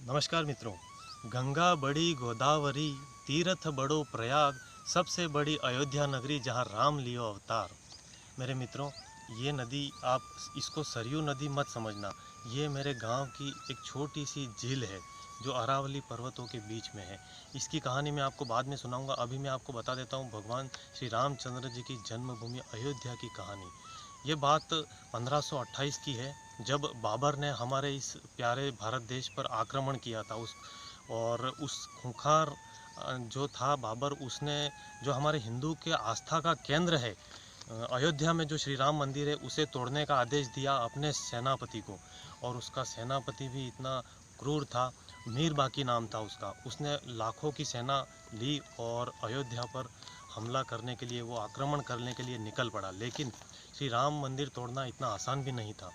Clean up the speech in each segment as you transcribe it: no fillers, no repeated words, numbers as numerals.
नमस्कार मित्रों। गंगा बड़ी गोदावरी, तीर्थ बड़ो प्रयाग, सबसे बड़ी अयोध्या नगरी जहाँ राम लियो अवतार। मेरे मित्रों, ये नदी आप इसको सरयू नदी मत समझना। ये मेरे गांव की एक छोटी सी झील है जो अरावली पर्वतों के बीच में है। इसकी कहानी मैं आपको बाद में सुनाऊंगा। अभी मैं आपको बता देता हूँ भगवान श्री रामचंद्र जी की जन्मभूमि अयोध्या की कहानी। ये बात 1528 की है, जब बाबर ने हमारे इस प्यारे भारत देश पर आक्रमण किया था। उस खूंखार जो था बाबर, उसने जो हमारे हिंदू के आस्था का केंद्र है अयोध्या में जो श्री राम मंदिर है, उसे तोड़ने का आदेश दिया अपने सेनापति को। और उसका सेनापति भी इतना क्रूर था, मीर बाकी नाम था उसका। उसने लाखों की सेना ली और अयोध्या पर हमला करने के लिए, वो आक्रमण करने के लिए निकल पड़ा। लेकिन श्री राम मंदिर तोड़ना इतना आसान भी नहीं था।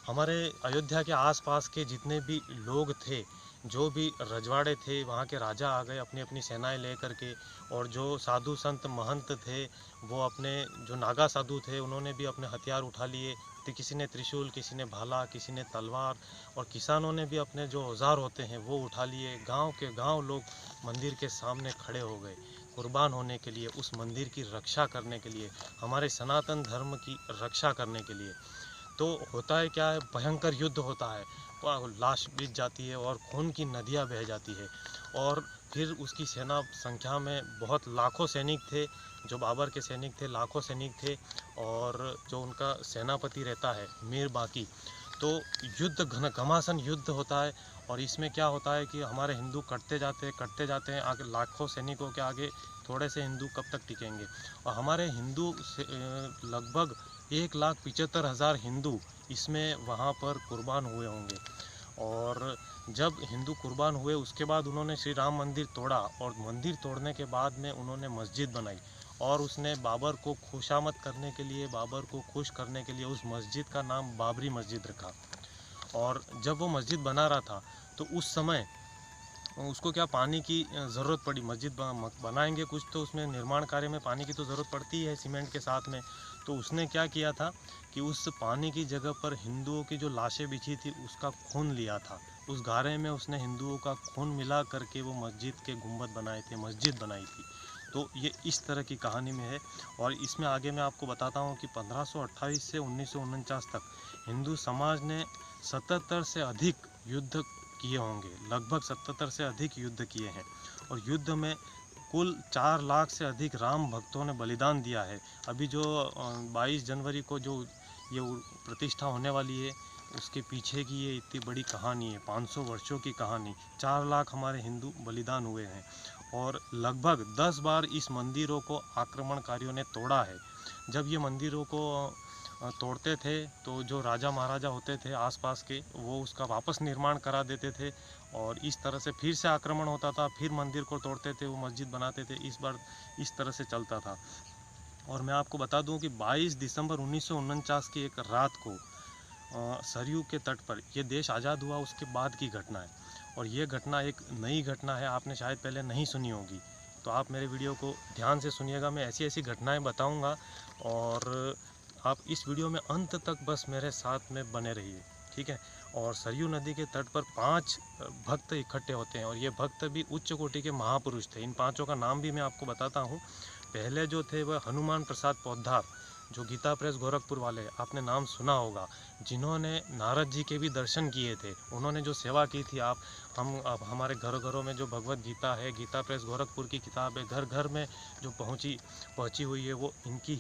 हमारे अयोध्या के आसपास के जितने भी लोग थे, जो भी रजवाड़े थे, वहाँ के राजा आ गए अपनी अपनी सेनाएं लेकर के। और जो साधु संत महंत थे, वो अपने जो नागा साधु थे, उन्होंने भी अपने हथियार उठा लिए। तो किसी ने त्रिशूल, किसी ने भाला, किसी ने तलवार, और किसानों ने भी अपने जो औजार होते हैं वो उठा लिए। गांव के गांव लोग मंदिर के सामने खड़े हो गए कुर्बान होने के लिए, उस मंदिर की रक्षा करने के लिए, हमारे सनातन धर्म की रक्षा करने के लिए। तो होता है क्या है, भयंकर युद्ध होता है, लाश बीत जाती है और खून की नदियाँ बह जाती है। और फिर उसकी सेना संख्या में बहुत लाखों सैनिक थे, जो बाबर के सैनिक थे, लाखों सैनिक थे। और जो उनका सेनापति रहता है मीर बाकी, तो युद्ध घमासान युद्ध होता है। और इसमें क्या होता है कि हमारे हिंदू कटते जाते हैं आगे, लाखों सैनिकों के आगे थोड़े से हिंदू कब तक टिकेंगे। और हमारे हिंदू लगभग 1,75,000 हिंदू इसमें वहाँ पर कुर्बान हुए होंगे। और जब हिंदू कुर्बान हुए, उसके बाद उन्होंने श्री राम मंदिर तोड़ा, और मंदिर तोड़ने के बाद में उन्होंने मस्जिद बनाई। और उसने बाबर को खुशामद करने के लिए, बाबर को खुश करने के लिए उस मस्जिद का नाम बाबरी मस्जिद रखा। और जब वो मस्जिद बना रहा था, तो उस समय उसको क्या पानी की ज़रूरत पड़ी। मस्जिद बनाएंगे कुछ, तो उसमें निर्माण कार्य में पानी की तो ज़रूरत पड़ती है सीमेंट के साथ में। तो उसने क्या किया था कि उस पानी की जगह पर हिंदुओं की जो लाशें बिछी थी उसका खून लिया था। उस गारे में उसने हिंदुओं का खून मिला करके वो मस्जिद के गुंबद बनाए थे, मस्जिद बनाई थी। तो ये इस तरह की कहानी में है। और इसमें आगे मैं आपको बताता हूँ कि 1528 से 1949 तक हिंदू समाज ने 77 से अधिक युद्ध किए होंगे, लगभग 77 से अधिक युद्ध किए हैं। और युद्ध में कुल 4 लाख से अधिक राम भक्तों ने बलिदान दिया है। अभी जो 22 जनवरी को जो ये प्रतिष्ठा होने वाली है, उसके पीछे की ये इतनी बड़ी कहानी है, 500 वर्षों की कहानी। 4 लाख हमारे हिंदू बलिदान हुए हैं। और लगभग 10 बार इस मंदिरों को आक्रमणकारियों ने तोड़ा है। जब ये मंदिरों को तोड़ते थे, तो जो राजा महाराजा होते थे आसपास के, वो उसका वापस निर्माण करा देते थे। और इस तरह से फिर से आक्रमण होता था, फिर मंदिर को तोड़ते थे, वो मस्जिद बनाते थे। इस बार इस तरह से चलता था। और मैं आपको बता दूं कि 22 दिसंबर 1949 की एक रात को सरयू के तट पर, यह देश आज़ाद हुआ उसके बाद की घटना है। और ये घटना एक नई घटना है, आपने शायद पहले नहीं सुनी होगी। तो आप मेरे वीडियो को ध्यान से सुनिएगा, मैं ऐसी ऐसी घटनाएं बताऊंगा। और आप इस वीडियो में अंत तक बस मेरे साथ में बने रहिए, ठीक है। और सरयू नदी के तट पर 5 भक्त इकट्ठे होते हैं, और ये भक्त भी उच्च कोटि के महापुरुष थे। इन 5 का नाम भी मैं आपको बताता हूँ। पहले जो थे वह हनुमान प्रसाद पोद्दार, जो गीता प्रेस गोरखपुर वाले, आपने नाम सुना होगा, जिन्होंने नारद जी के भी दर्शन किए थे। उन्होंने जो सेवा की थी, अब हमारे घर घरों में जो भगवत गीता है, गीता प्रेस गोरखपुर की किताब है, घर घर में जो पहुंची हुई है, वो इनकी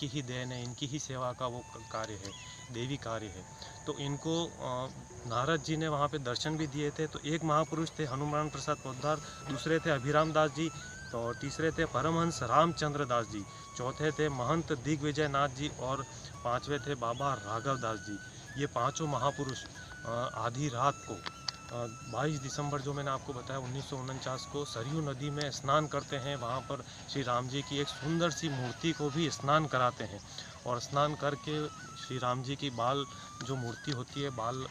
ही देन है, इनकी ही सेवा का वो कार्य है, देवी कार्य है। तो इनको नारद जी ने वहाँ पे दर्शन भी दिए थे। तो एक महापुरुष थे हनुमान प्रसाद पोद्दार, दूसरे थे अभिराम दास जी, और तीसरे थे परमहंस रामचंद्र दास जी, चौथे थे महंत दिग्विजय नाथ जी, और 5वें थे बाबा राघव दास जी। ये 5 महापुरुष आधी रात को 22 दिसंबर जो मैंने आपको बताया 1949 को सरयू नदी में स्नान करते हैं। वहाँ पर श्री राम जी की एक सुंदर सी मूर्ति को भी स्नान कराते हैं। और स्नान करके श्री राम जी की बाल जो मूर्ति होती है, बाल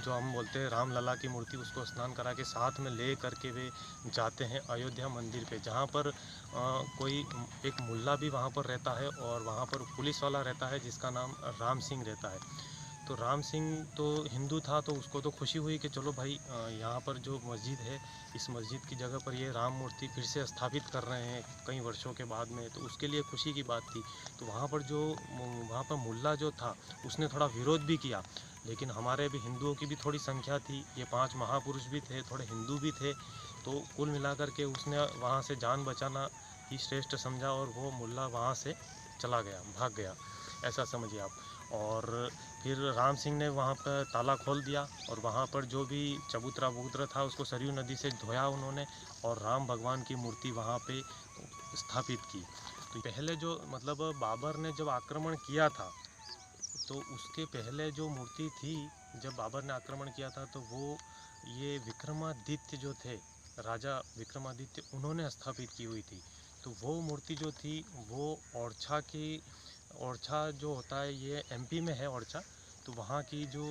जो हम बोलते हैं रामलला की मूर्ति, उसको स्नान करा के साथ में ले करके वे जाते हैं अयोध्या मंदिर पे, जहाँ पर कोई एक मुल्ला भी वहाँ पर रहता है, और वहाँ पर पुलिस वाला रहता है जिसका नाम राम सिंह रहता है। तो राम सिंह तो हिंदू था, तो उसको तो खुशी हुई कि चलो भाई यहाँ पर जो मस्जिद है, इस मस्जिद की जगह पर ये राम मूर्ति फिर से स्थापित कर रहे हैं कई वर्षों के बाद में, तो उसके लिए खुशी की बात थी। तो वहाँ पर मुल्ला जो था उसने थोड़ा विरोध भी किया, लेकिन हमारे भी हिंदुओं की भी थोड़ी संख्या थी, ये 5 महापुरुष भी थे, थोड़े हिंदू भी थे, तो कुल मिलाकर के उसने वहाँ से जान बचाना ही श्रेष्ठ समझा और वो मुल्ला वहाँ से चला गया, भाग गया, ऐसा समझिए आप। और फिर राम सिंह ने वहाँ पर ताला खोल दिया और वहाँ पर जो भी चबूतरा वबूतरा था उसको सरयू नदी से धोया उन्होंने और राम भगवान की मूर्ति वहाँ पे स्थापित की। तो पहले जो मतलब बाबर ने जब आक्रमण किया था, तो उसके पहले जो मूर्ति थी, जब बाबर ने आक्रमण किया था, तो वो ये विक्रमादित्य जो थे, राजा विक्रमादित्य, उन्होंने स्थापित की हुई थी। तो वो मूर्ति जो थी वो ओरछा जो होता है, ये एमपी में है ओरछा, तो वहाँ की जो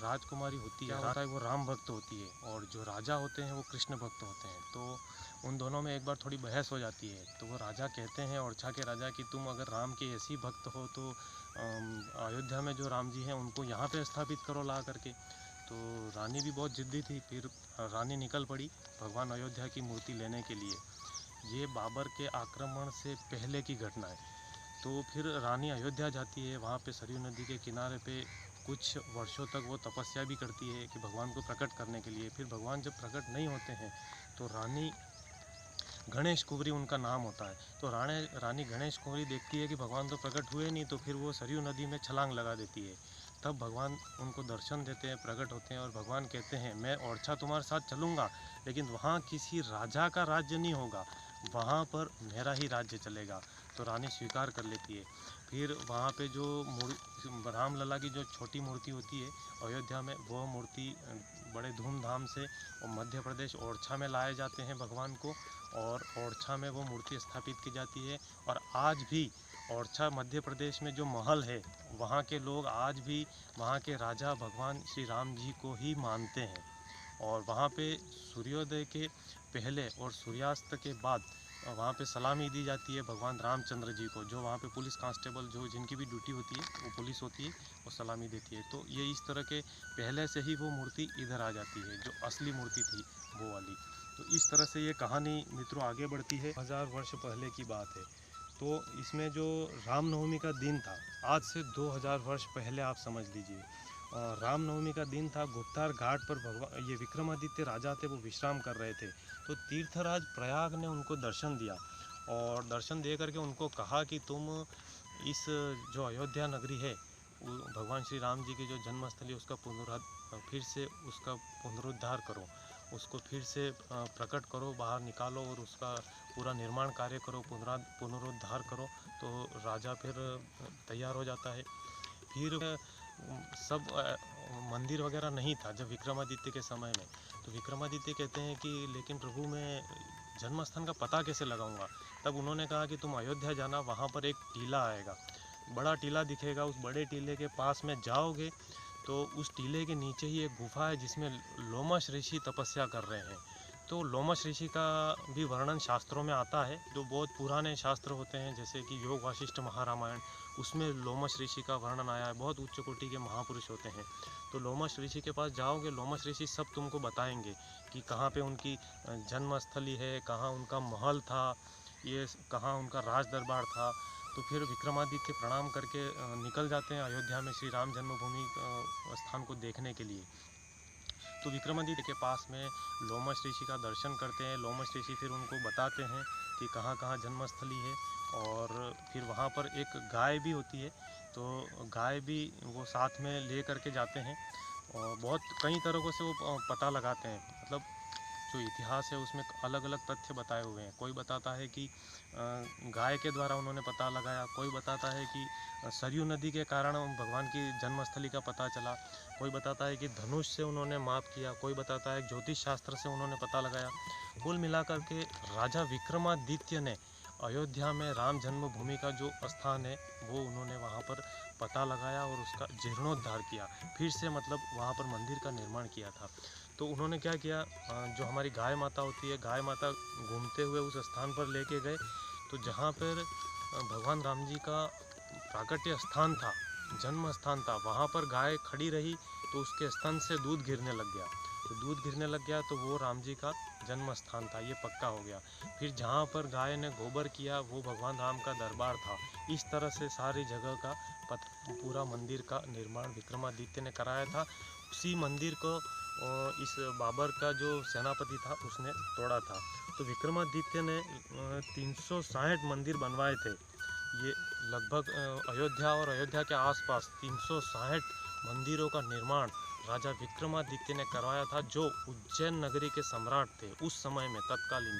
राजकुमारी होती है, होता है वो राम भक्त होती है, और जो राजा होते हैं वो कृष्ण भक्त होते हैं। तो उन दोनों में एक बार थोड़ी बहस हो जाती है। तो वो राजा कहते हैं, ओरछा के राजा, कि तुम अगर राम के ऐसी भक्त हो तो अयोध्या में जो राम जी हैं उनको यहाँ पे स्थापित करो ला करके। तो रानी भी बहुत ज़िद्दी थी, फिर रानी निकल पड़ी भगवान अयोध्या की मूर्ति लेने के लिए। ये बाबर के आक्रमण से पहले की घटना है। तो फिर रानी अयोध्या जाती है, वहाँ पे सरयू नदी के किनारे पे कुछ वर्षों तक वो तपस्या भी करती है कि भगवान को प्रकट करने के लिए। फिर भगवान जब प्रकट नहीं होते हैं तो रानी गणेश कुंवरी उनका नाम होता है, तो रानी गणेश कुंवरी देखती है कि भगवान तो प्रकट हुए नहीं, तो फिर वो सरयू नदी में छलांग लगा देती है। तब भगवान उनको दर्शन देते हैं, प्रकट होते हैं, और भगवान कहते हैं मैं ओरछा तुम्हारे साथ चलूँगा, लेकिन वहाँ किसी राजा का राज्य नहीं होगा, वहाँ पर मेरा ही राज्य चलेगा। तो रानी स्वीकार कर लेती है। फिर वहाँ पे जो रामलला की जो छोटी मूर्ति होती है अयोध्या में, वो मूर्ति बड़े धूमधाम से मध्य प्रदेश ओरछा में लाए जाते हैं भगवान को, और ओरछा में वो मूर्ति स्थापित की जाती है। और आज भी ओरछा मध्य प्रदेश में जो महल है, वहाँ के लोग आज भी वहाँ के राजा भगवान श्री राम जी को ही मानते हैं। और वहाँ पे सूर्योदय के पहले और सूर्यास्त के बाद वहाँ पे सलामी दी जाती है भगवान रामचंद्र जी को। जो वहाँ पे पुलिस कांस्टेबल जो जिनकी भी ड्यूटी होती है, वो पुलिस होती है, वो सलामी देती है। तो ये इस तरह के पहले से ही वो मूर्ति इधर आ जाती है, जो असली मूर्ति थी वो वाली। तो इस तरह से ये कहानी मित्रों आगे बढ़ती है। 1000 वर्ष पहले की बात है। तो इसमें जो रामनवमी का दिन था, आज से 2000 वर्ष पहले आप समझ लीजिए, रामनवमी का दिन था। गुप्तार घाट पर भगवान ये विक्रमादित्य राजा थे, वो विश्राम कर रहे थे। तो तीर्थराज प्रयाग ने उनको दर्शन दिया, और दर्शन दे करके उनको कहा कि तुम इस जो अयोध्या नगरी है, भगवान श्री राम जी की जो जन्मस्थली, उसका फिर से उसका पुनरुद्धार करो, उसको फिर से प्रकट करो, बाहर निकालो, और उसका पूरा निर्माण कार्य करो, पुनरुद्धार करो। तो राजा फिर तैयार हो जाता है। फिर सब मंदिर वगैरह नहीं था जब विक्रमादित्य के समय में। तो विक्रमादित्य कहते हैं कि लेकिन प्रभु मैं जन्म स्थान का पता कैसे लगाऊंगा। तब उन्होंने कहा कि तुम अयोध्या जाना, वहाँ पर एक टीला आएगा, बड़ा टीला दिखेगा, उस बड़े टीले के पास में जाओगे तो उस टीले के नीचे ही एक गुफा है जिसमें लोमश ऋषि तपस्या कर रहे हैं। तो लोमश ऋषि का भी वर्णन शास्त्रों में आता है, जो बहुत पुराने शास्त्र होते हैं, जैसे कि योग वाशिष्ठ महारामायण, उसमें लोमश ऋषि का वर्णन आया है। बहुत उच्च कोटि के महापुरुष होते हैं। तो लोमश ऋषि के पास जाओगे, लोमश ऋषि सब तुमको बताएंगे कि कहाँ पे उनकी जन्मस्थली है, कहाँ उनका महल था, ये कहाँ उनका राज दरबार था। तो फिर विक्रमादित्य प्रणाम करके निकल जाते हैं अयोध्या में श्री राम जन्मभूमि स्थान को देखने के लिए। तो विक्रमादित्य के पास में लोमश ऋषि का दर्शन करते हैं। लोमश ऋषि फिर उनको बताते हैं कि कहाँ कहाँ जन्मस्थली है, और फिर वहाँ पर एक गाय भी होती है, तो गाय भी वो साथ में ले करके जाते हैं। और बहुत कई तरीक़ों से वो पता लगाते हैं, मतलब जो इतिहास है उसमें अलग अलग तथ्य बताए हुए हैं। कोई बताता है कि गाय के द्वारा उन्होंने पता लगाया, कोई बताता है कि सरयू नदी के कारण भगवान की जन्मस्थली का पता चला, कोई बताता है कि धनुष से उन्होंने माप किया, कोई बताता है ज्योतिष शास्त्र से उन्होंने पता लगाया। कुल मिलाकर के राजा विक्रमादित्य ने अयोध्या में राम जन्मभूमि का जो स्थान है वो उन्होंने वहाँ पर पता लगाया और उसका जीर्णोद्धार किया, फिर से मतलब वहाँ पर मंदिर का निर्माण किया था। तो उन्होंने क्या किया, जो हमारी गाय माता होती है, गाय माता घूमते हुए उस स्थान पर लेके गए, तो जहाँ पर भगवान राम जी का प्राकट्य स्थान था, जन्म स्थान था, वहाँ पर गाय खड़ी रही तो उसके स्तन से दूध गिरने लग गया। तो दूध गिरने लग गया तो वो राम जी का जन्म स्थान था, ये पक्का हो गया। फिर जहाँ पर गाय ने गोबर किया वो भगवान राम का दरबार था। इस तरह से सारी जगह का पूरा मंदिर का निर्माण विक्रमादित्य ने कराया था। उसी मंदिर को इस बाबर का जो सेनापति था उसने तोड़ा था। तो विक्रमादित्य ने 360 मंदिर बनवाए थे। ये लगभग अयोध्या और अयोध्या के आसपास 360 मंदिरों का निर्माण राजा विक्रमादित्य ने करवाया था, जो उज्जैन नगरी के सम्राट थे उस समय में तत्कालीन।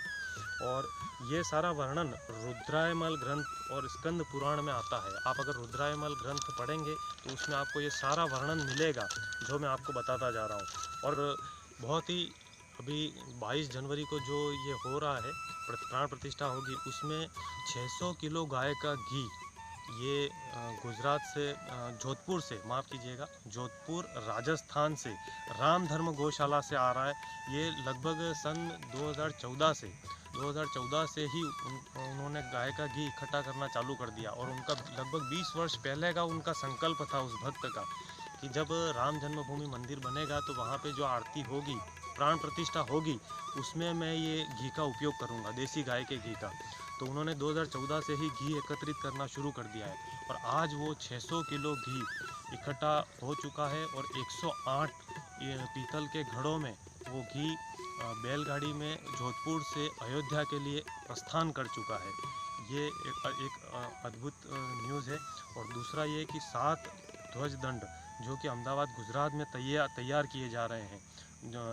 और ये सारा वर्णन रुद्रायमल ग्रंथ और स्कंद पुराण में आता है। आप अगर रुद्रायमल ग्रंथ पढ़ेंगे तो उसमें आपको ये सारा वर्णन मिलेगा जो मैं आपको बताता जा रहा हूँ। और बहुत ही अभी 22 जनवरी को जो ये हो रहा है प्राण प्रतिष्ठा होगी, उसमें 600 किलो गाय का घी ये गुजरात से जोधपुर से, माफ़ कीजिएगा, जोधपुर राजस्थान से राम धर्म गौशाला से आ रहा है। ये लगभग सन 2014 से ही उन्होंने गाय का घी इकट्ठा करना चालू कर दिया। और उनका लगभग 20 वर्ष पहले का उनका संकल्प था उस भक्त का कि जब राम जन्मभूमि मंदिर बनेगा तो वहाँ पे जो आरती होगी, प्राण प्रतिष्ठा होगी, उसमें मैं ये घी का उपयोग करूँगा, देसी गाय के घी का। तो उन्होंने 2014 से ही घी एकत्रित करना शुरू कर दिया है और आज वो 600 किलो घी इकट्ठा हो चुका है। और 108 पीतल के घड़ों में वो घी बैलगाड़ी में जोधपुर से अयोध्या के लिए प्रस्थान कर चुका है। ये एक अद्भुत न्यूज़ है। और दूसरा ये कि 7 ध्वज दंड जो कि अहमदाबाद गुजरात में तैयार किए जा रहे हैं,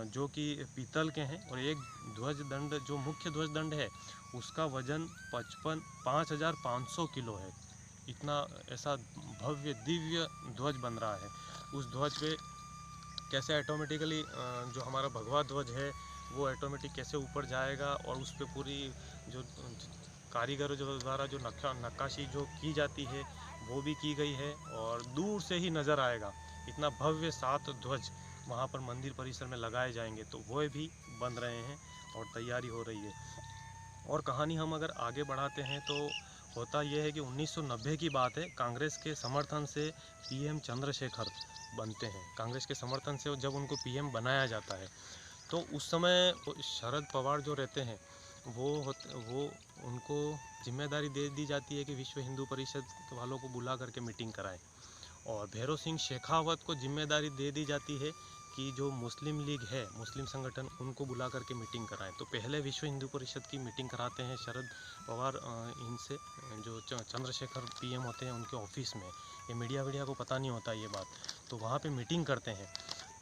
जो कि पीतल के हैं। और एक ध्वज दंड जो मुख्य ध्वज दंड है उसका वजन 5,500 किलो है। इतना ऐसा भव्य दिव्य ध्वज बन रहा है। उस ध्वज पे कैसे ऑटोमेटिकली जो हमारा भगवा ध्वज है वो ऑटोमेटिक कैसे ऊपर जाएगा और उस पर पूरी जो कारीगरों जो द्वारा जो नक्काशी जो की जाती है वो भी की गई है और दूर से ही नज़र आएगा। इतना भव्य 7 ध्वज वहाँ पर मंदिर परिसर में लगाए जाएंगे, तो वो भी बन रहे हैं और तैयारी हो रही है। और कहानी हम अगर आगे बढ़ाते हैं तो होता यह है कि 1990 की बात है, कांग्रेस के समर्थन से पीएम चंद्रशेखर बनते हैं। कांग्रेस के समर्थन से जब उनको पीएम बनाया जाता है तो उस समय शरद पवार जो रहते हैं वो उनको जिम्मेदारी दे दी जाती है कि विश्व हिंदू परिषद वालों को बुला करके मीटिंग कराएं। और भैरव सिंह शेखावत को जिम्मेदारी दे दी जाती है कि जो मुस्लिम लीग है, मुस्लिम संगठन, उनको बुला करके मीटिंग कराएं। तो पहले विश्व हिंदू परिषद की मीटिंग कराते हैं शरद पवार इनसे, जो चंद्रशेखर पीएम होते हैं उनके ऑफिस में। ये मीडिया को पता नहीं होता ये बात, तो वहाँ पे मीटिंग करते हैं।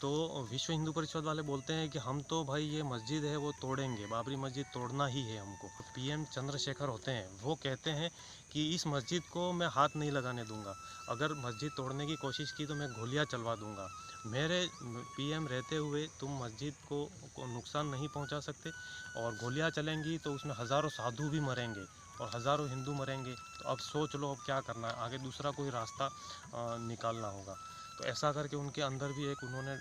तो विश्व हिंदू परिषद वाले बोलते हैं कि हम तो भाई ये मस्जिद है वो तोड़ेंगे, बाबरी मस्जिद तोड़ना ही है हमको। पीएम चंद्रशेखर होते हैं वो कहते हैं कि इस मस्जिद को मैं हाथ नहीं लगाने दूंगा, अगर मस्जिद तोड़ने की कोशिश की तो मैं गोलियां चलवा दूंगा। मेरे पीएम रहते हुए तुम मस्जिद को नुकसान नहीं पहुंचा सकते, और गोलियां चलेंगी तो उसमें हज़ारों साधु भी मरेंगे और हज़ारों हिंदू मरेंगे। तो अब सोच लो अब क्या करना है, आगे दूसरा कोई रास्ता निकालना होगा। तो ऐसा करके उनके अंदर भी एक उन्होंने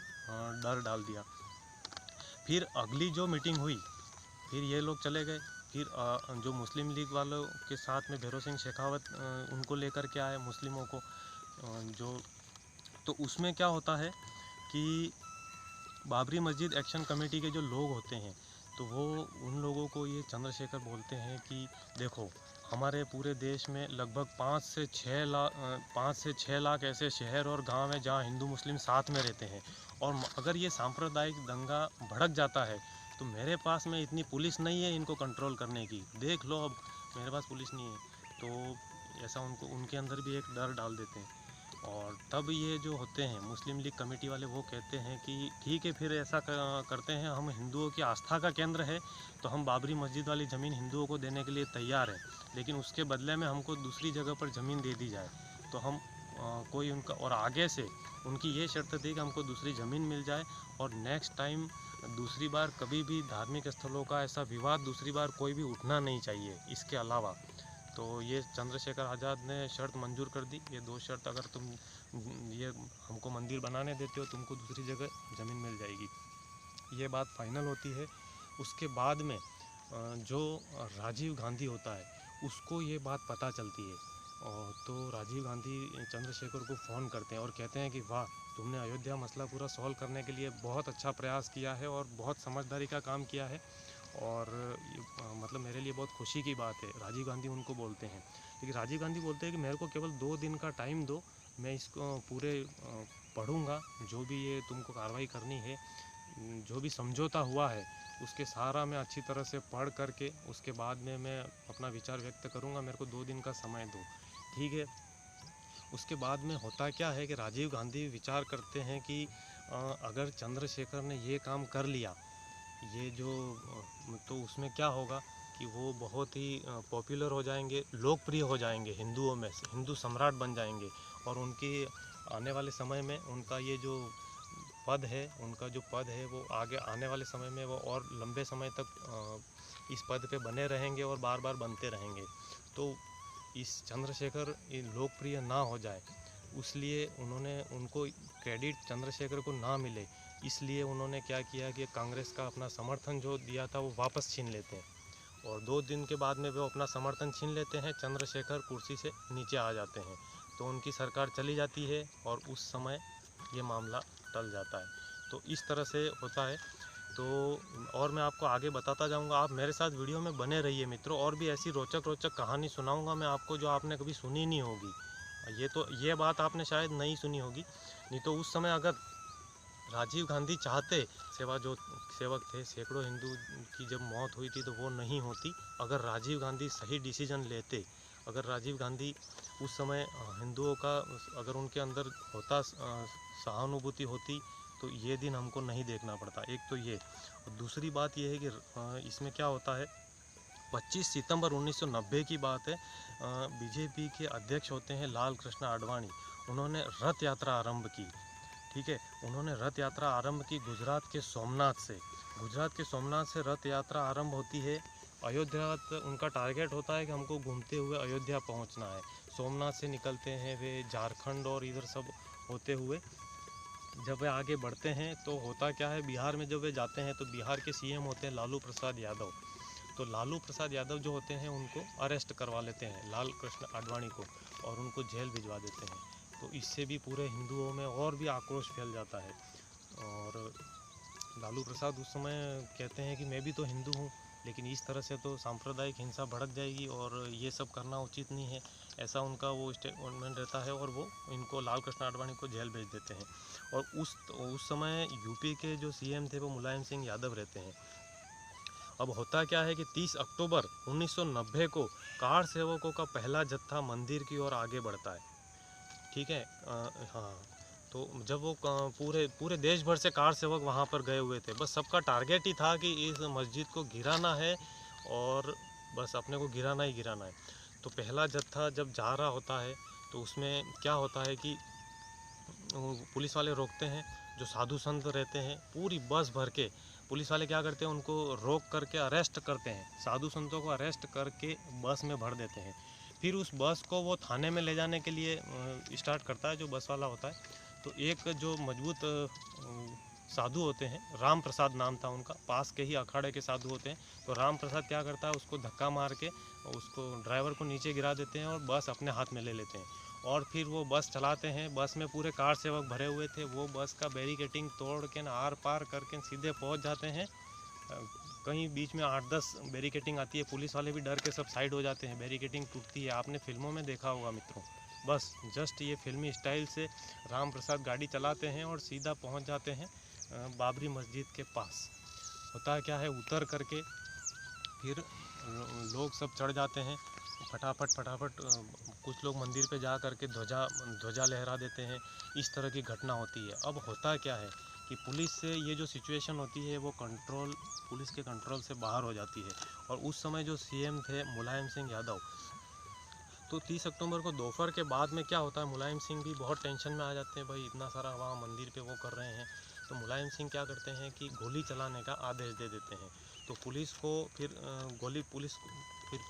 डर डाल दिया। फिर अगली जो मीटिंग हुई, फिर ये लोग चले गए। फिर जो मुस्लिम लीग वालों के साथ में भैरव सिंह शेखावत उनको लेकर के आए मुस्लिमों को, जो तो उसमें क्या होता है कि बाबरी मस्जिद एक्शन कमेटी के जो लोग होते हैं तो वो उन लोगों को ये चंद्रशेखर बोलते हैं कि देखो हमारे पूरे देश में लगभग 5 से 6 लाख ऐसे शहर और गांव हैं जहां हिंदू मुस्लिम साथ में रहते हैं, और अगर ये सांप्रदायिक दंगा भड़क जाता है तो मेरे पास में इतनी पुलिस नहीं है इनको कंट्रोल करने की, देख लो अब मेरे पास पुलिस नहीं है। तो ऐसा उनके अंदर भी एक डर डाल देते हैं। और तब ये जो होते हैं मुस्लिम लीग कमेटी वाले वो कहते हैं कि ठीक है फिर ऐसा करते हैं, हम हिंदुओं की आस्था का केंद्र है तो हम बाबरी मस्जिद वाली ज़मीन हिंदुओं को देने के लिए तैयार हैं, लेकिन उसके बदले में हमको दूसरी जगह पर ज़मीन दे दी जाए। तो हम कोई उनका, और आगे से उनकी ये शर्त थी कि हमको दूसरी ज़मीन मिल जाए और नेक्स्ट टाइम दूसरी बार कभी भी धार्मिक स्थलों का ऐसा विवाद दूसरी बार कोई भी उठना नहीं चाहिए इसके अलावा। तो ये चंद्रशेखर आज़ाद ने शर्त मंजूर कर दी, ये 2 शर्त अगर तुम ये हमको मंदिर बनाने देते हो तुमको दूसरी जगह ज़मीन मिल जाएगी। ये बात फाइनल होती है। उसके बाद में जो राजीव गांधी होता है उसको ये बात पता चलती है और तो राजीव गांधी चंद्रशेखर को फ़ोन करते हैं और कहते हैं कि वाह, तुमने अयोध्या मसला पूरा सॉल्व करने के लिए बहुत अच्छा प्रयास किया है और बहुत समझदारी का काम किया है, और मतलब मेरे लिए बहुत खुशी की बात है। राजीव गांधी उनको बोलते हैं, लेकिन राजीव गांधी बोलते हैं कि मेरे को केवल 2 दिन का टाइम दो, मैं इसको पूरे पढ़ूंगा, जो भी ये तुमको कार्रवाई करनी है, जो भी समझौता हुआ है उसके सारा मैं अच्छी तरह से पढ़ करके उसके बाद में मैं अपना विचार व्यक्त करूंगा, मेरे को 2 दिन का समय दो। ठीक है। उसके बाद में होता क्या है कि राजीव गांधी विचार करते हैं कि अगर चंद्रशेखर ने ये काम कर लिया, ये जो तो उसमें क्या होगा कि वो बहुत ही पॉपुलर हो जाएंगे, लोकप्रिय हो जाएंगे हिंदुओं में से, हिंदू सम्राट बन जाएंगे, और उनके आने वाले समय में उनका ये जो पद है, उनका जो पद है वो आगे आने वाले समय में वो और लंबे समय तक इस पद पे बने रहेंगे और बार बार बनते रहेंगे। तो इस चंद्रशेखर लोकप्रिय ना हो जाए, इसलिए उन्होंने उनको क्रेडिट चंद्रशेखर को ना मिले, इसलिए उन्होंने क्या किया कि कांग्रेस का अपना समर्थन जो दिया था वो वापस छीन लेते हैं, और 2 दिन के बाद में वो अपना समर्थन छीन लेते हैं, चंद्रशेखर कुर्सी से नीचे आ जाते हैं, तो उनकी सरकार चली जाती है और उस समय ये मामला टल जाता है। तो इस तरह से होता है। तो और मैं आपको आगे बताता जाऊंगा, आप मेरे साथ वीडियो में बने रहिए मित्रों, और भी ऐसी रोचक रोचक कहानी सुनाऊंगा मैं आपको जो आपने कभी सुनी नहीं होगी। ये बात आपने शायद नहीं सुनी होगी। नहीं तो उस समय अगर राजीव गांधी चाहते, जो सेवक थे, सैकड़ों हिंदू की जब मौत हुई थी तो वो नहीं होती, अगर राजीव गांधी सही डिसीजन लेते, अगर राजीव गांधी उस समय हिंदुओं का अगर उनके अंदर होता, सहानुभूति होती, तो ये दिन हमको नहीं देखना पड़ता। एक तो ये, और दूसरी बात ये है कि इसमें क्या होता है, 25 सितंबर 1990 की बात है। बीजेपी के अध्यक्ष होते हैं लाल कृष्ण आडवाणी, उन्होंने रथ यात्रा आरंभ की। ठीक है, उन्होंने रथ यात्रा आरंभ की गुजरात के सोमनाथ से। गुजरात के सोमनाथ से रथ यात्रा आरंभ होती है। अयोध्या उनका टारगेट होता है कि हमको घूमते हुए अयोध्या पहुंचना है। सोमनाथ से निकलते हैं वे झारखंड और इधर सब होते हुए, जब वे आगे बढ़ते हैं तो होता क्या है, बिहार में जब वे जाते हैं तो बिहार के सीएम होते हैं लालू प्रसाद यादव। तो लालू प्रसाद यादव जो होते हैं उनको अरेस्ट करवा लेते हैं लाल कृष्ण आडवाणी को, और उनको जेल भिजवा देते हैं। तो इससे भी पूरे हिंदुओं में और भी आक्रोश फैल जाता है, और लालू प्रसाद उस समय कहते हैं कि मैं भी तो हिंदू हूँ, लेकिन इस तरह से तो सांप्रदायिक हिंसा भड़क जाएगी और ये सब करना उचित नहीं है, ऐसा उनका वो स्टेटमेंट रहता है, और वो इनको लाल कृष्ण आडवाणी को जेल भेज देते हैं। और उस समय यूपी के जो सीएम थे वो मुलायम सिंह यादव रहते हैं। अब होता क्या है कि 30 अक्टूबर 1990 को कार सेवकों का पहला जत्था मंदिर की ओर आगे बढ़ता है। ठीक है। हाँ, तो जब वो पूरे देश भर से कार सेवक वहाँ पर गए हुए थे, बस सबका टारगेट ही था कि इस मस्जिद को गिराना है, और बस अपने को गिराना ही गिराना है। तो पहला जत्था जब जा रहा होता है तो उसमें क्या होता है कि पुलिस वाले रोकते हैं, जो साधु संत रहते हैं पूरी बस भर के, पुलिस वाले क्या करते हैं, उनको रोक करके अरेस्ट करते हैं, साधु संतों को अरेस्ट करके बस में भर देते हैं। फिर उस बस को वो थाने में ले जाने के लिए स्टार्ट करता है जो बस वाला होता है। तो एक जो मजबूत साधु होते हैं, राम प्रसाद नाम था उनका, पास के ही अखाड़े के साधु होते हैं। तो राम प्रसाद क्या करता है, उसको धक्का मार के उसको ड्राइवर को नीचे गिरा देते हैं और बस अपने हाथ में ले लेते हैं, और फिर वो बस चलाते हैं। बस में पूरे कार सेवक भरे हुए थे, वो बस का बैरिकेटिंग तोड़ के ना आर पार करके सीधे पहुंच जाते हैं। कहीं बीच में 8-10 बैरिकेटिंग आती है, पुलिस वाले भी डर के सब साइड हो जाते हैं, बैरिकेटिंग टूटती है, आपने फिल्मों में देखा होगा मित्रों। बस जस्ट ये फिल्मी स्टाइल से राम प्रसाद गाड़ी चलाते हैं और सीधा पहुंच जाते हैं बाबरी मस्जिद के पास। होता क्या है, उतर करके फिर लोग सब चढ़ जाते हैं फटाफट कुछ लोग मंदिर पे जा करके ध्वजा लहरा देते हैं। इस तरह की घटना होती है। अब होता क्या है कि पुलिस से ये जो सिचुएशन होती है वो पुलिस के कंट्रोल से बाहर हो जाती है, और उस समय जो सीएम थे मुलायम सिंह यादव, तो 30 अक्टूबर को दोपहर के बाद में क्या होता है, मुलायम सिंह भी बहुत टेंशन में आ जाते हैं, भाई इतना सारा वहाँ मंदिर पे वो कर रहे हैं। तो मुलायम सिंह क्या करते हैं कि गोली चलाने का आदेश दे देते हैं। तो पुलिस को फिर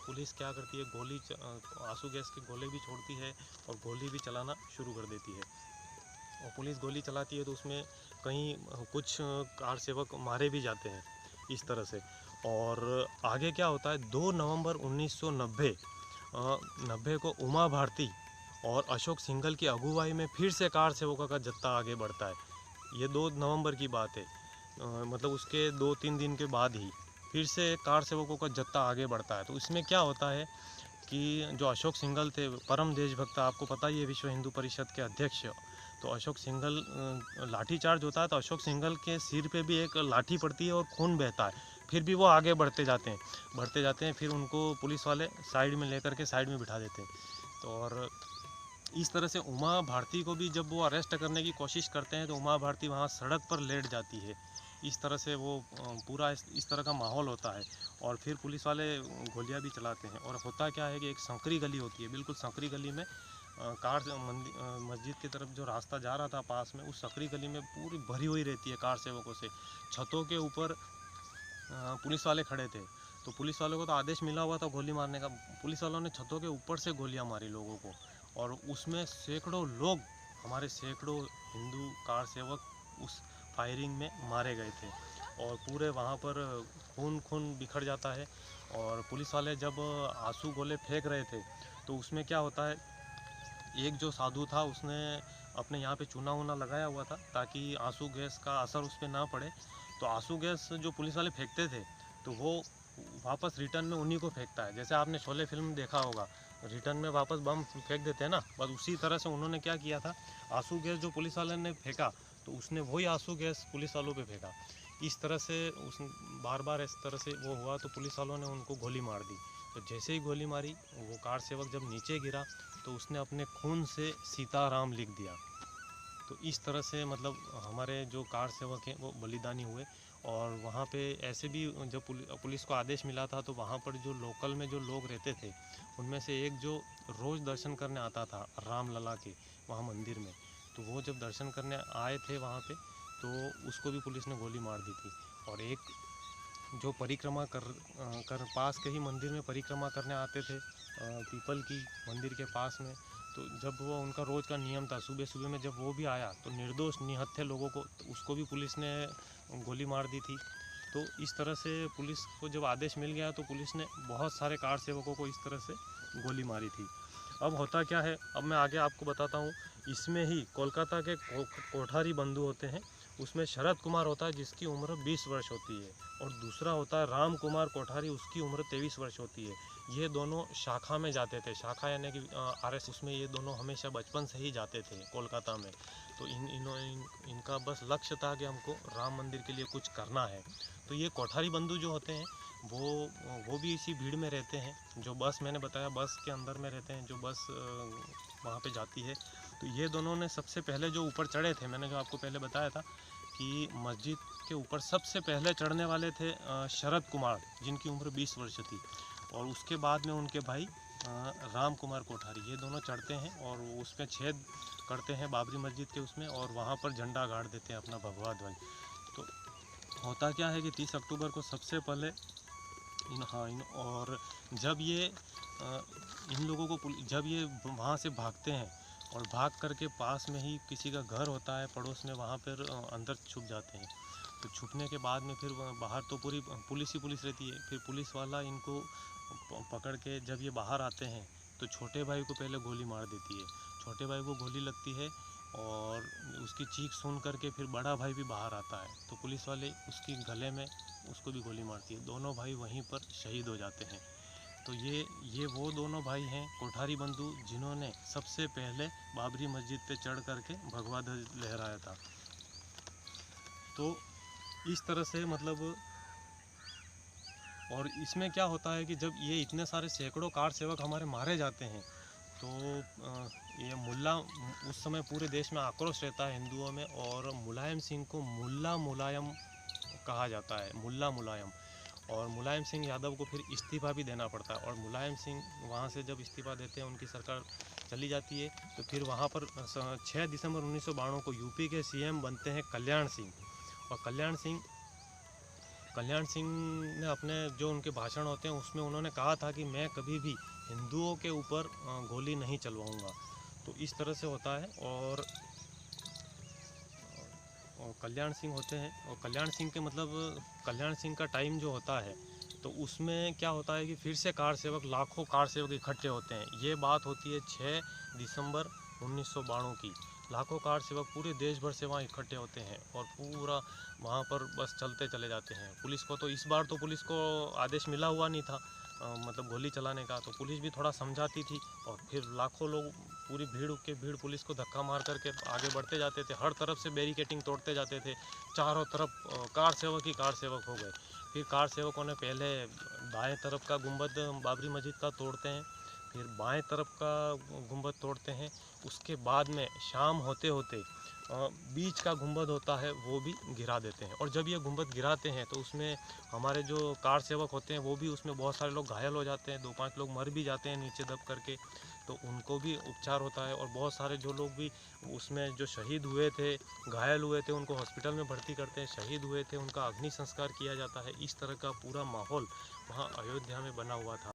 पुलिस क्या करती है, आंसू गैस के गोले भी छोड़ती है और गोली भी चलाना शुरू कर देती है। और पुलिस गोली चलाती है तो उसमें कहीं कुछ कार सेवक मारे भी जाते हैं इस तरह से। और आगे क्या होता है, 2 नवंबर 1990 90 को उमा भारती और अशोक सिंघल की अगुवाई में फिर से कार सेवकों का जत्था आगे बढ़ता है। ये 2 नवंबर की बात है। मतलब उसके 2-3 दिन के बाद ही फिर से कार सेवकों का जत्था आगे बढ़ता है। तो इसमें क्या होता है कि जो अशोक सिंघल थे, परम देशभक्त, आपको पता ही है, विश्व हिंदू परिषद के अध्यक्ष। तो अशोक सिंघल लाठी चार्ज होता है तो अशोक सिंघल के सिर पे भी एक लाठी पड़ती है और खून बहता है। फिर भी वो आगे बढ़ते जाते हैं। फिर उनको पुलिस वाले साइड में लेकर के साइड में बिठा देते हैं। तो और इस तरह से उमा भारती को भी जब वो अरेस्ट करने की कोशिश करते हैं तो उमा भारती वहाँ सड़क पर लेट जाती है। इस तरह से वो पूरा इस तरह का माहौल होता है। और फिर पुलिस वाले गोलियां भी चलाते हैं। और होता क्या है कि एक संकरी गली होती है, बिल्कुल संकरी गली में कार मस्जिद की तरफ जो रास्ता जा रहा था पास में, उस संकरी गली में पूरी भरी हुई रहती है कार सेवकों से। छतों के ऊपर पुलिस वाले खड़े थे। तो पुलिस वालों को तो आदेश मिला हुआ था गोली मारने का। पुलिस वालों ने छतों के ऊपर से गोलियां मारी लोगों को, और उसमें सैकड़ों लोग, हमारे सैकड़ों हिंदू कार सेवक उस फायरिंग में मारे गए थे। और पूरे वहाँ पर खून बिखर जाता है। और पुलिस वाले जब आंसू गोले फेंक रहे थे तो उसमें क्या होता है, एक जो साधु था उसने अपने यहाँ पे चूना वूना लगाया हुआ था ताकि आंसू गैस का असर उस पर ना पड़े। तो आंसू गैस जो पुलिस वाले फेंकते थे तो वो वापस रिटर्न में उन्हीं को फेंकता है। जैसे आपने शोले फिल्म देखा होगा, रिटर्न में वापस बम फेंक देते हैं ना, बस उसी तरह से उन्होंने क्या किया था, आंसू गैस जो पुलिस वाले ने फेंका तो उसने वही आंसू गैस पुलिस वालों पे फेंका। इस तरह से उस बार बार इस तरह से वो हुआ तो पुलिस वालों ने उनको गोली मार दी। तो जैसे ही गोली मारी, वो कार सेवक जब नीचे गिरा तो उसने अपने खून से सीताराम लिख दिया। तो इस तरह से मतलब हमारे जो कार सेवक हैं वो बलिदानी हुए। और वहाँ पे ऐसे भी जब पुलिस को आदेश मिला था तो वहाँ पर जो लोकल में जो लोग रहते थे उनमें से एक जो रोज़ दर्शन करने आता था रामलला के वहाँ मंदिर में, तो वो जब दर्शन करने आए थे वहाँ पे तो उसको भी पुलिस ने गोली मार दी थी। और एक जो परिक्रमा कर पास के ही मंदिर में परिक्रमा करने आते थे पीपल की मंदिर के पास में, तो जब वो उनका रोज़ का नियम था, सुबह सुबह में जब वो भी आया तो निर्दोष निहत्थे लोगों को तो उसको भी पुलिस ने गोली मार दी थी। तो इस तरह से पुलिस को जब आदेश मिल गया तो पुलिस ने बहुत सारे कार सेवकों को इस तरह से गोली मारी थी। अब होता क्या है, अब मैं आगे आपको बताता हूँ। इसमें ही कोलकाता के कोठारी बंधु होते हैं, उसमें शरद कुमार होता है जिसकी उम्र 20 वर्ष होती है, और दूसरा होता है राम कुमार कोठारी, उसकी उम्र 23 वर्ष होती है। ये दोनों शाखा में जाते थे, शाखा यानी कि RS, उसमें ये दोनों हमेशा बचपन से ही जाते थे कोलकाता में। तो इनका बस लक्ष्य था कि हमको राम मंदिर के लिए कुछ करना है। तो ये कोठारी बंधु जो होते हैं वो भी इसी भीड़ में रहते हैं। जो बस मैंने बताया बस के अंदर में रहते हैं, जो बस वहाँ पे जाती है। तो ये दोनों ने सबसे पहले जो ऊपर चढ़े थे, मैंने जो आपको पहले बताया था कि मस्जिद के ऊपर सबसे पहले चढ़ने वाले थे शरद कुमार, जिनकी उम्र 20 वर्ष थी। और उसके बाद में उनके भाई राम कुमार कोठारी, ये दोनों चढ़ते हैं और उसमें छेद करते हैं बाबरी मस्जिद के उसमें, और वहाँ पर झंडा गाड़ देते हैं अपना भगवा ध्वज। तो होता क्या है कि 30 अक्टूबर को सबसे पहले और जब ये इन लोगों को जब ये वहाँ से भागते हैं और भाग करके पास में ही किसी का घर होता है पड़ोस में, वहाँ पर अंदर छुप जाते हैं। तो छुपने के बाद में फिर बाहर तो पूरी पुलिस ही पुलिस रहती है। फिर पुलिस वाला इनको पकड़ के जब ये बाहर आते हैं तो छोटे भाई को पहले गोली मार देती है। छोटे भाई को गोली लगती है और उसकी चीख सुन करके फिर बड़ा भाई भी बाहर आता है, तो पुलिस वाले उसकी गले में उसको भी गोली मारती है। दोनों भाई वहीं पर शहीद हो जाते हैं। तो ये वो दोनों भाई हैं कोठारी बंधु जिन्होंने सबसे पहले बाबरी मस्जिद पे चढ़ करके भगवा ध्वज लहराया था। तो इस तरह से मतलब, और इसमें क्या होता है कि जब ये इतने सारे सैकड़ों कार सेवक हमारे मारे जाते हैं तो ये मुल्ला, उस समय पूरे देश में आक्रोश रहता है हिंदुओं में, और मुलायम सिंह को मुल्ला मुलायम कहा जाता है, मुल्ला मुलायम। और मुलायम सिंह यादव को फिर इस्तीफ़ा भी देना पड़ता है। और मुलायम सिंह वहाँ से जब इस्तीफ़ा देते हैं, उनकी सरकार चली जाती है, तो फिर वहाँ पर 6 दिसंबर 1992 को यूपी के CM बनते हैं कल्याण सिंह। और कल्याण सिंह ने अपने जो उनके भाषण होते हैं उसमें उन्होंने कहा था कि मैं कभी भी हिंदुओं के ऊपर गोली नहीं चलवाऊंगा। तो इस तरह से होता है। और कल्याण सिंह होते हैं, और कल्याण सिंह के मतलब कल्याण सिंह का टाइम जो होता है तो उसमें क्या होता है कि फिर से कार सेवक, लाखों कार सेवक इकट्ठे होते हैं। ये बात होती है 6 दिसंबर 1992 की। लाखों कार सेवक पूरे देश भर से वहाँ इकट्ठे होते हैं और पूरा वहाँ पर बस चलते चले जाते हैं। पुलिस को तो इस बार तो पुलिस को आदेश मिला हुआ नहीं था मतलब गोली चलाने का, तो पुलिस भी थोड़ा समझाती थी। और फिर लाखों लोग, पूरी भीड़ पुलिस को धक्का मार करके आगे बढ़ते जाते थे। हर तरफ से बैरिकेटिंग तोड़ते जाते थे। चारों तरफ कार सेवक ही कार सेवक हो गए। फिर कार सेवकों ने पहले दाएं तरफ का गुंबद बाबरी मस्जिद का तोड़ते हैं, फिर बाएं तरफ का गुंबद तोड़ते हैं। उसके बाद में शाम होते होते बीच का गुंबद होता है वो भी गिरा देते हैं। और जब ये गुंबद गिराते हैं तो उसमें हमारे जो कार सेवक होते हैं वो भी, उसमें बहुत सारे लोग घायल हो जाते हैं, 2-5 लोग मर भी जाते हैं नीचे दब करके, तो उनको भी उपचार होता है। और बहुत सारे जो लोग भी उसमें जो शहीद हुए थे, घायल हुए थे, उनको हॉस्पिटल में भर्ती करते हैं। शहीद हुए थे उनका अग्नि संस्कार किया जाता है। इस तरह का पूरा माहौल वहाँ अयोध्या में बना हुआ था।